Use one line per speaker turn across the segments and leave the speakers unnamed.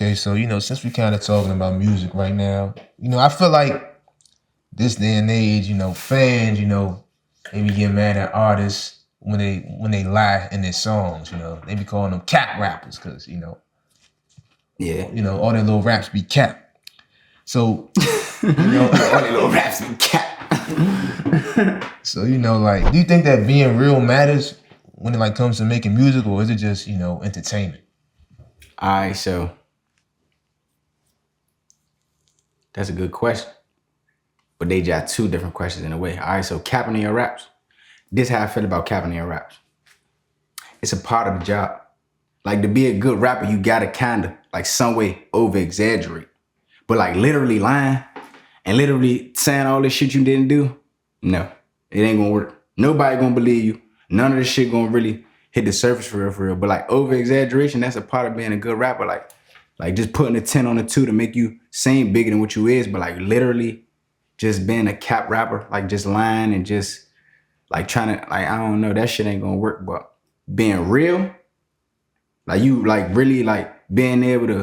Okay, so since we kind of talking about music right now, I feel like this day and age, fans, they be getting mad at artists when they lie in their songs. They be calling them cap rappers because
Yeah.
All their little raps be cap. So
all their little raps be cap.
So like, do you think that being real matters when it comes to making music, or is it just entertainment?
All right, so that's a good question, but they got two different questions in a way. All right, so capping in your raps. This is how I feel about capping in your raps. It's a part of the job. Like, to be a good rapper, you gotta kinda some way over exaggerate, but literally lying and literally saying all this shit you didn't do, no, it ain't gonna work. Nobody gonna believe you. None of this shit gonna really hit the surface for real. But over exaggeration, that's a part of being a good rapper. Like just putting a 10 on a 2 to make you seem bigger than what you is, but literally just being a cap rapper, just lying and just trying to, I don't know, that shit ain't gonna work. But being real, you really being able to, you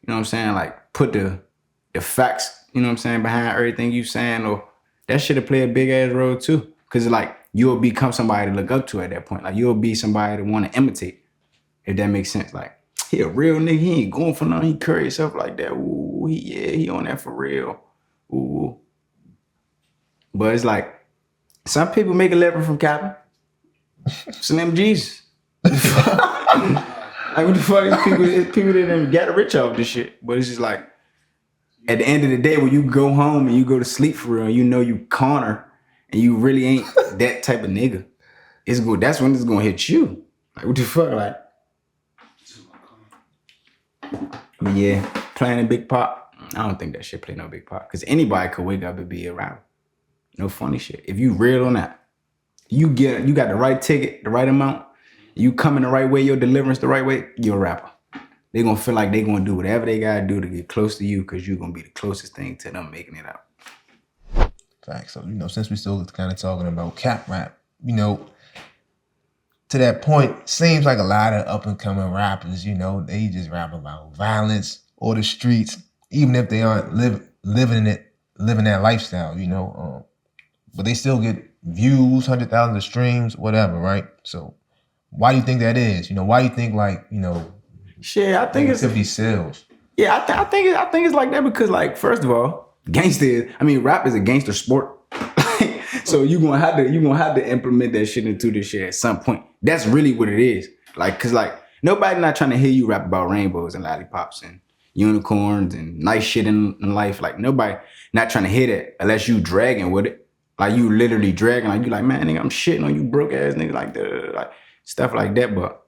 know what I'm saying, put the facts, you know what I'm saying, behind everything you saying, or that shit'll play a big ass role too. Cause you'll become somebody to look up to at that point. You'll be somebody to want to imitate, if that makes sense. He a real nigga, he ain't going for nothing, he carry himself like that. Ooh, he on that for real. Ooh. But it's some people make a living from capping. Slim Jesus. What the fuck is people? It's people that done got rich off this shit. But it's just at the end of the day, when you go home and you go to sleep for real, you corner and you really ain't that type of nigga. It's good. That's when it's gonna hit you. What the fuck, But yeah, playing a big part. I don't think that shit play no big part. Cause anybody could wake up and be a rapper. No funny shit. If you real on that, you got the right ticket, the right amount, you coming the right way, your deliverance the right way, you're a rapper. They gonna feel like they gonna do whatever they gotta do to get close to you, cause you gonna be the closest thing to them making it out.
Fact. So, since we still kind of talking about cap rap, to that point, seems like a lot of up and coming rappers, they just rap about violence or the streets, even if they aren't living that lifestyle, but they still get views, 100,000 of streams, whatever, right? So why do you think that is? Why do you think
shit, I think it's
these sales?
Yeah, I think it's like that because first of all, rap is a gangster sport. So you gonna have to implement that shit into this shit at some point. That's really what it is. Cause nobody not trying to hear you rap about rainbows and lollipops and unicorns and nice shit in life. Nobody not trying to hear that unless you dragging with it. You literally dragging. You man, nigga, I'm shitting on you broke ass nigga, stuff like that. But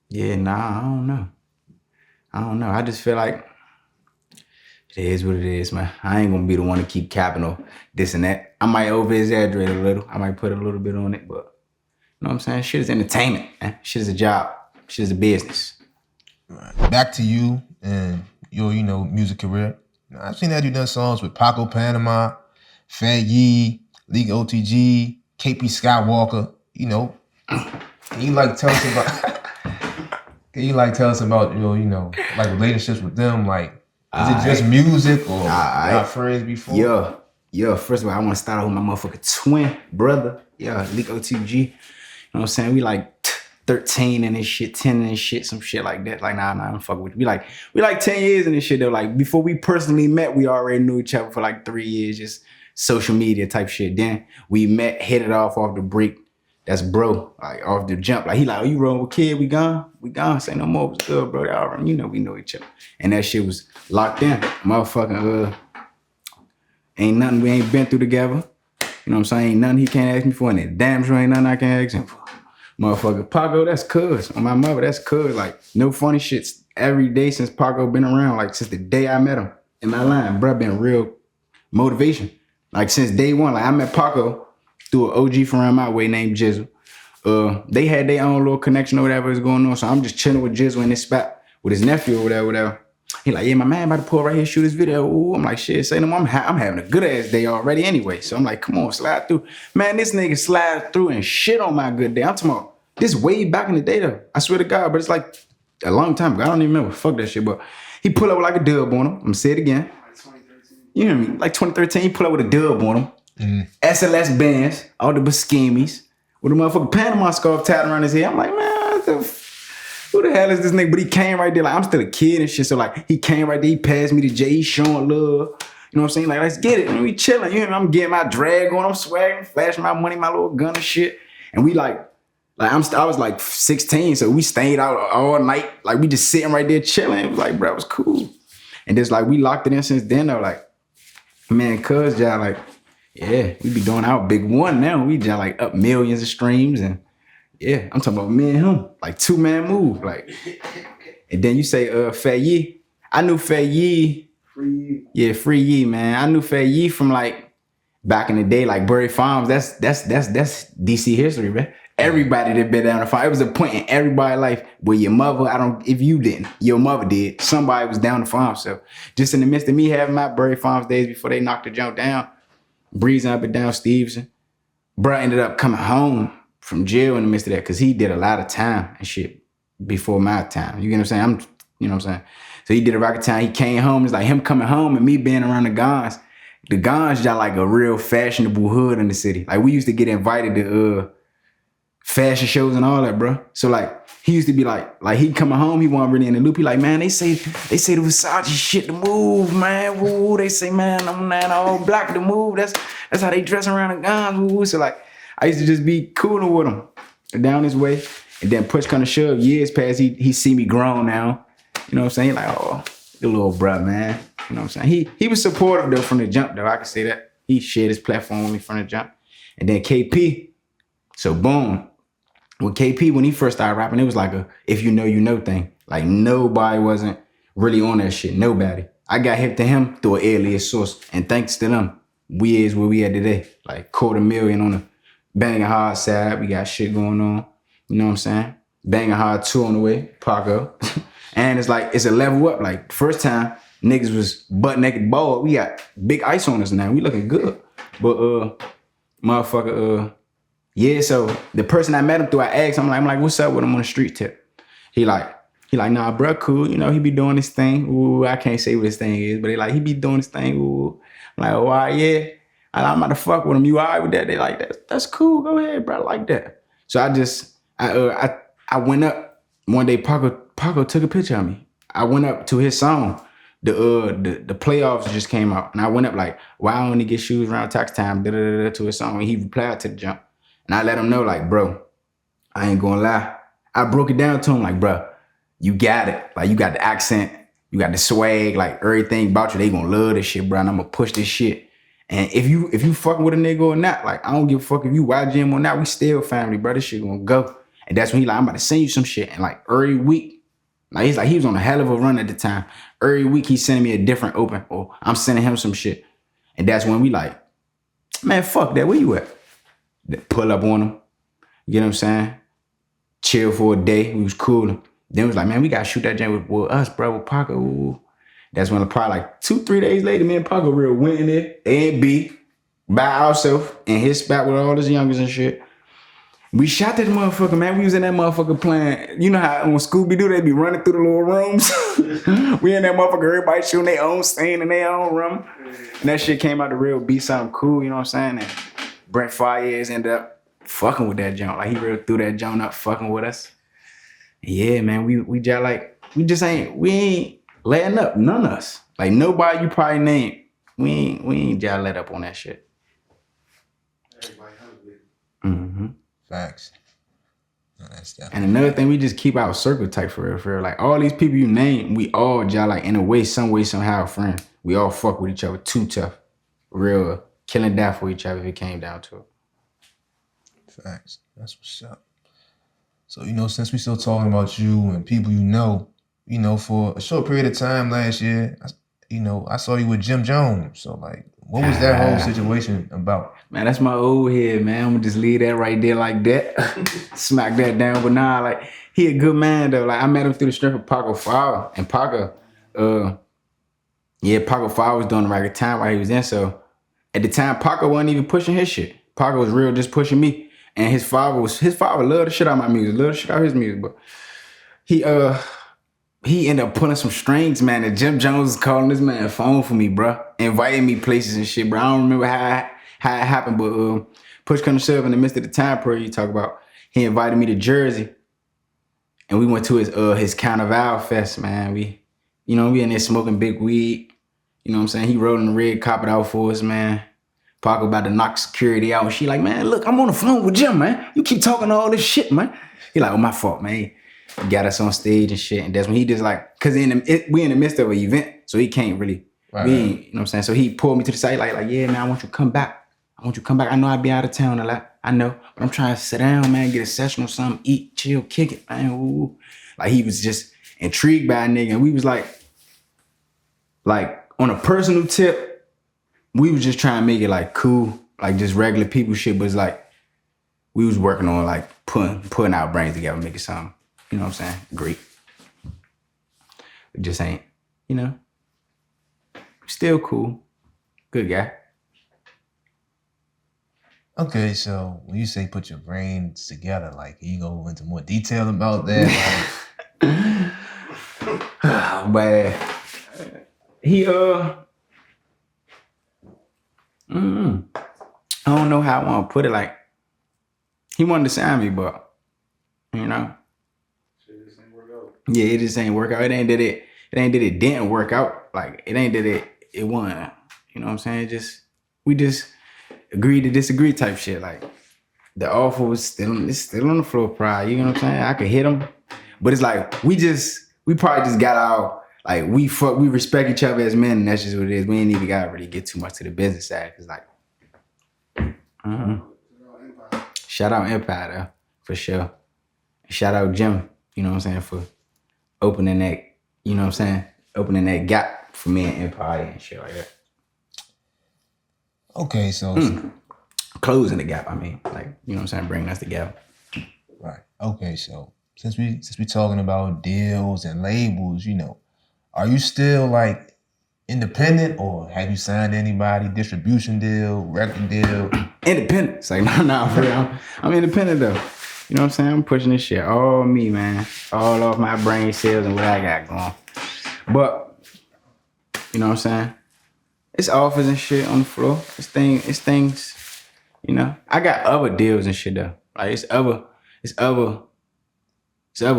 yeah, nah, I don't know. I just feel like it is what it is, man. I ain't gonna be the one to keep capping or this and that. I might over exaggerate a little. I might put a little bit on it, but you know what I'm saying? Shit is entertainment, man. Shit is a job. Shit is a business.
Right. Back to you and your, music career. I've seen that you done songs with Paco Panama, Fat Yee, League OTG, KP Skywalka. Can you tell us about? Can you tell us about your, relationships with them? Is it just music or not friends before?
Yeah. First of all, I want to start off with my motherfucking twin brother. Yeah, League OTG. You know what I'm saying? We 13 and this shit, 10 and this shit, some shit like that. Nah, I don't fuck with you. We 10 years in this shit though. Before we personally met, we already knew each other for 3 years, just social media type shit. Then we met, hit it off the break. That's bro, off the jump. He oh, you rolling with kid? We gone? We gone. Say no more. What's good, bro? Already, we know each other. And that shit was locked in. Motherfucking, ain't nothing we ain't been through together. You know what I'm saying? Ain't nothing he can't ask me for. And damn sure ain't nothing I can ask him for. Motherfucker, Paco, that's cuz. On my mother, that's cuz. No funny shits every day since Paco been around. Since the day I met him in my line, bro, been real motivation. Since day one, I met Paco through an OG from around my way named Jizzle. They had their own little connection or whatever was going on. So I'm just chilling with Jizzle in this spot with his nephew or whatever. He yeah, my man about to pull right here, shoot this video. Ooh, I'm shit, say no more. I'm having a good ass day already anyway. So I'm come on, slide through. Man, this nigga slide through and shit on my good day. I'm talking about this way back in the day though. I swear to God, but it's a long time ago. I don't even remember. Fuck that shit. But he pull up with like a dub on him. I'm gonna say it again.
Like 2013.
You hear me? Like 2013, he pull up with a dub on him. SLS bands, all the Buscemi's, with a motherfucking Panama scarf tied around his head. I'm like, man, who the hell is this nigga? But he came right there, like I'm still a kid and shit. So like he came right there, he passed me the J, he showing love. You know what I'm saying? Like, let's get it. And we chilling. You hear me? I'm getting my drag on, I'm swagging, flashing my money, my little gun and shit. And we I was like 16, so we stayed out all night. Like we just sitting right there chilling. It was like, bro, it was cool. And just like we locked it in since then though. Like, man, cuz y'all like, yeah, we be doing our big one now. We just like up millions of streams and yeah, I'm talking about me and him, like 2-man move. Like, and then you say Fat Yee. I knew Fat Yee.
Free Yee.
Yeah, Free Yee, man. I knew Fat Yee from like back in the day, like Bury Farms. That's DC history, man. Everybody that been down the farm. It was a point in everybody's life where your mother, if you didn't, your mother did. Somebody was down the farm. So just in the midst of me having my Bury Farms days before they knocked the jump down, breezing up and down Stevenson, bro ended up coming home from jail in the midst of that because he did a lot of time and shit before my time. You get what I'm saying? You know what I'm saying? So he did a record time. He came home. It's like him coming home and me being around the Gons. The Gons got like a real fashionable hood in the city. Like we used to get invited to fashion shows and all that, bro. So like he used to be like he coming home, he wasn't really in the loop. He like, man, they say the Versace shit to move, man. Woo, they say, man, I'm not all black to move. That's how they dress around the Gons. Woo. So like I used to just be cooling with him down his way. And then push kind of shove, years past, he see me grown now. You know what I'm saying? Like, oh, the little bruh, man. You know what I'm saying? He was supportive though from the jump though. I can say that. He shared his platform with me from the jump. And then KP. So boom. With KP, when he first started rapping, it was like a if you know thing. Like nobody wasn't really on that shit. Nobody. I got hip to him through an alias source. And thanks to them, we is where we at today. Like $250,000 on the Banging Hard side. We got shit going on. You know what I'm saying? Banging Hard 2 on the way. Paco. And it's like, it's a level up. Like first time, niggas was butt naked bald. We got big ice on us now. We looking good. But motherfucker, yeah, so the person I met him through, I asked him, I'm like, what's up with him on the street tip? He like, nah, bro, cool. You know, he be doing this thing. Ooh, I can't say what his thing is, but he be doing this thing. Ooh. I'm like, oh, all right, yeah. I'm about to fuck with him. You all right with that? They like, that's cool. Go ahead, bro. I like that. So I went up one day. Paco took a picture of me. I went up to his song. The playoffs just came out, and I went up like, why I only get shoes around tax time? To his song, and he replied to the jump, and I let him know like, bro, I ain't gonna lie. I broke it down to him like, bro, you got it. Like you got the accent, you got the swag, like everything about you. They gonna love this shit, bro. And I'm gonna push this shit. And if you fucking with a nigga or not, like I don't give a fuck if you YGM or not. We still family, bro. This shit gonna go. And that's when he like, I'm about to send you some shit. And like every week, like he was on a hell of a run at the time. Every week he's sending me a different open, or I'm sending him some shit. And that's when we like, man, fuck that. Where you at? Pull up on him. You know what I'm saying? Chill for a day. We was cool. Then it was like, man, we gotta shoot that jam with us, bro, with Paco. Ooh. That's when probably like 2-3 days later, me and Paco real went in there, A and B, by ourselves, in his spot with all his youngers and shit. We shot that motherfucker, man. We was in that motherfucker playing. You know how when Scooby-Doo, they be running through the little rooms? We in that motherfucker, everybody shooting their own scene in their own room. And that shit came out to real be something cool, you know what I'm saying? And Brent Fayez ended up fucking with that joint. Like he real threw that joint up fucking with us. Yeah, man, we ain't letting up, none of us. Like nobody you probably named, we ain't just let up on that shit.
Everybody hungry.
Mm-hmm.
Facts. No, that's definitely.
And another thing, we just keep our circle tight for real. Like all these people you name, we all just like in a way, some way, somehow friends. We all fuck with each other too tough. Real killing that for each other if it came down to it.
Facts. That's what's up. So, since we still talking about you and people for a short period of time last year, I saw you with Jim Jones. So, like, what was that whole situation about?
Man, that's my old head, man. I'm gonna just leave that right there like that. Smack that down. But nah, like, he a good man, though. Like, I met him through the strength of Paco Fire. And Paco, Paco Fire was doing the right time while he was in. So, at the time, Paco wasn't even pushing his shit. Paco was real just pushing me. And his father loved the shit out of my music, loved the shit out of his music. But he, he ended up pulling some strings, man. And Jim Jones was calling this man phone for me, bro. Inviting me places and shit, bro. I don't remember how it happened, but push come to shove in the midst of the time period you talk about, he invited me to Jersey. And we went to his Carnival Fest, man. We in there smoking big weed. You know what I'm saying? He rolling the red carpet out for us, man. Paco about to knock security out. And she like, man, look, I'm on the phone with Jim, man. You keep talking all this shit, man. He like, oh, my fault, man. He got us on stage and shit. And that's when he just like, cause we in the midst of an event, so he can't really, you know what I'm saying? So he pulled me to the side like, yeah, man, I want you to come back. I know I'd be out of town a lot. I know, but I'm trying to sit down, man, get a session or something, eat, chill, kick it, man. Ooh. Like he was just intrigued by a nigga. And we was like on a personal tip, we was just trying to make it like cool, like just regular people shit, but it's like we was working on like putting our brains together, making something, you know what I'm saying, great. It just ain't, you know, still cool, good guy.
Okay, so when you say put your brains together, like you go into more detail about that?
But he I don't know how I want to put it. Like he wanted to sign me, but you know,
Shit just ain't work out.
yeah, it just ain't work out. It ain't that it didn't work out. Like it ain't that it wasn't. You know what I'm saying? We just agreed to disagree type shit. Like the offer was still on the floor prior. You know what I'm saying? I could hit him, but it's like we probably just got out. Like we respect each other as men, and that's just what it is. We ain't even gotta really get too much to the business side, cause like, shout out Empire though, for sure. Shout out Jim, you know what I'm saying, for opening that, you know what I'm saying, opening that gap for me and Empire and shit like that.
Okay, so
Closing the gap, I mean, like, you know what I'm saying, bringing us together.
right. Okay, so since we talking about deals and labels, you know, are you still like independent, or have you signed anybody, distribution deal, record deal?
Independent. It's like, nah, for real. I'm independent though. You know what I'm saying? I'm pushing this shit all me, man. All off my brain cells and what I got going. But, you know what I'm saying? It's offers and shit on the floor. It's things, you know. I got other deals and shit though. Like it's other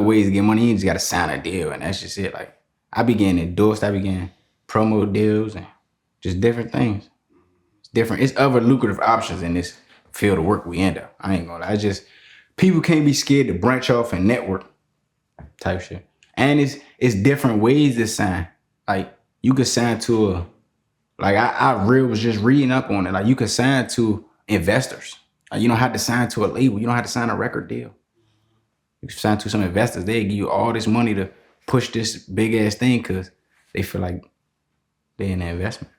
ways to get money. You just gotta sign a deal and that's just it. Like I be getting endorsed, I be getting promo deals and just different things. It's different. It's other lucrative options in this field of work we end up. I ain't gonna lie. People can't be scared to branch off and network type shit. And it's different ways to sign. Like you could sign to I was just reading up on it. Like you could sign to investors. Like, you don't have to sign to a label. You don't have to sign a record deal. You can sign to some investors. They give you all this money to push this big ass thing because they feel like they're in the investment.